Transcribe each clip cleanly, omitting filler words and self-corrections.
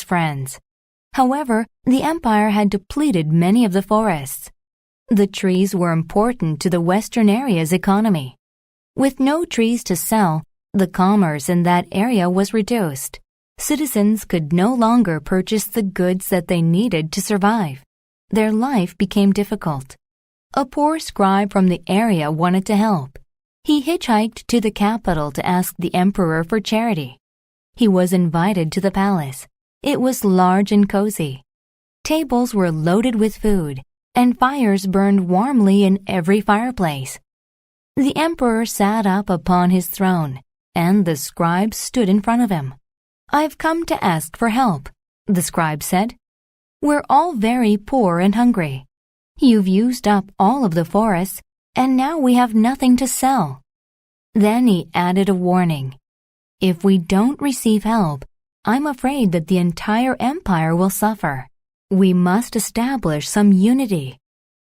friends. However, the empire had depleted many of the forests. The trees were important to the western area's economy. With no trees to sell, the commerce in that area was reduced. Citizens could no longer purchase the goods that they needed to survive. Their life became difficult. A poor scribe from the area wanted to help. He hitchhiked to the capital to ask the emperor for charity. He was invited to the palace. It was large and cozy. Tables were loaded with food, and fires burned warmly in every fireplace. The emperor sat up upon his throne, and the scribe stood in front of him. "I've come to ask for help," the scribe said. "We're all very poor and hungry. You've used up all of the forests, and now we have nothing to sell." Then he added a warning. "If we don't receive help, I'm afraid that the entire empire will suffer. We must establish some unity."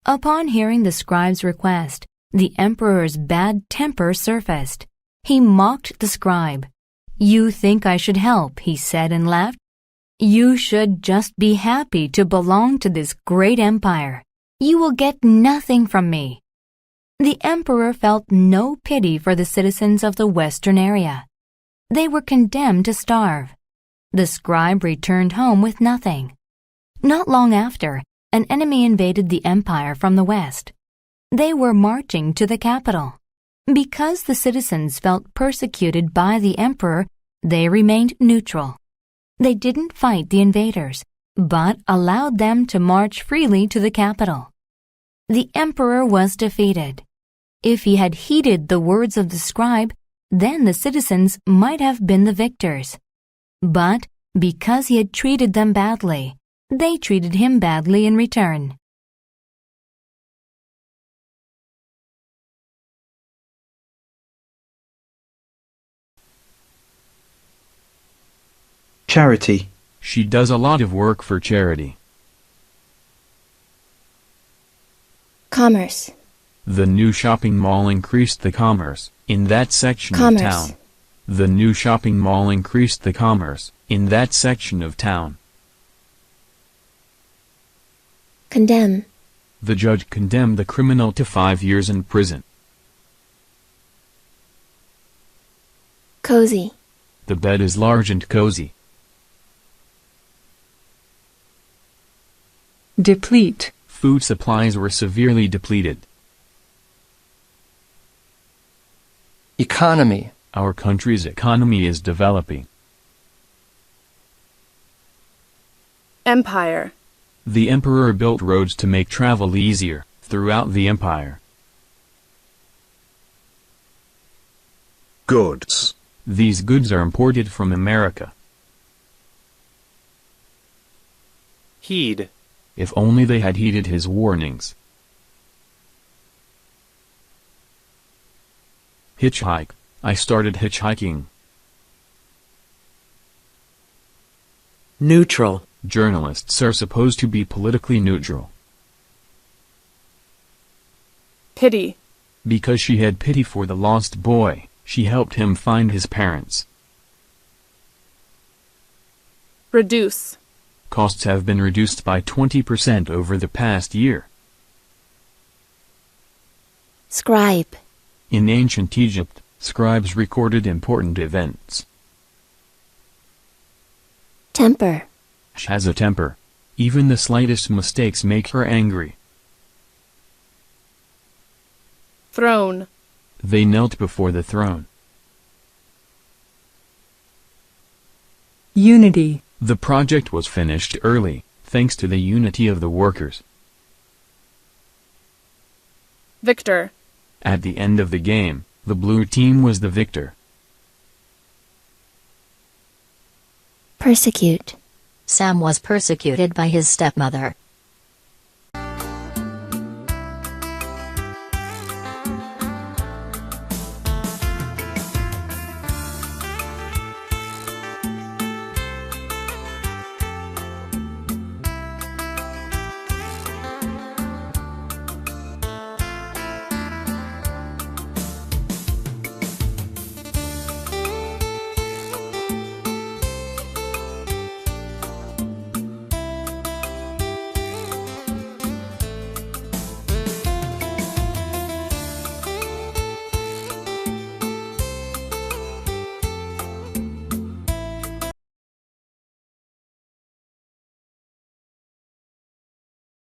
Upon hearing the scribe's request, the emperor's bad temper surfaced. He mocked the scribe. "You think I should help," he said and laughed. "You should just be happy to belong to this great empire. You will get nothing from me." The emperor felt no pity for the citizens of the western area. They were condemned to starve. The scribe returned home with nothing. Not long after, an enemy invaded the empire from the west. They were marching to the capital. Because the citizens felt persecuted by the emperor, they remained neutral. They didn't fight the invaders, but allowed them to march freely to the capital. The emperor was defeated. If he had heeded the words of the scribe, then the citizens might have been the victors. But because he had treated them badly, they treated him badly in return. Charity. She does a lot of work for charity. Commerce. The new shopping mall increased the commerce in that section Commerce. of town. The new shopping mall increased the commerce in that section of town. Condemn. The judge condemned the criminal to 5 years in prison. Cozy. The bed is large and cozy. Deplete. Food supplies were severely depleted. Economy. Our country's economy is developing. Empire. The emperor built roads to make travel easier throughout the empire. Goods. These goods are imported from America. Heed. If only they had heeded his warnings. Hitchhike. I started hitchhiking. Neutral. Journalists are supposed to be politically neutral. Pity. Because she had pity for the lost boy, she helped him find his parents. Reduce. Costs have been reduced by 20% over the past year. Scribe. In ancient Egypt, scribes recorded important events. Temper. She has a temper. Even the slightest mistakes make her angry. Throne. They knelt before the throne. Unity. The project was finished early, thanks to the unity of the workers. Victor. At the end of the game, the blue team was the victor. Persecute. Sam was persecuted by his stepmother.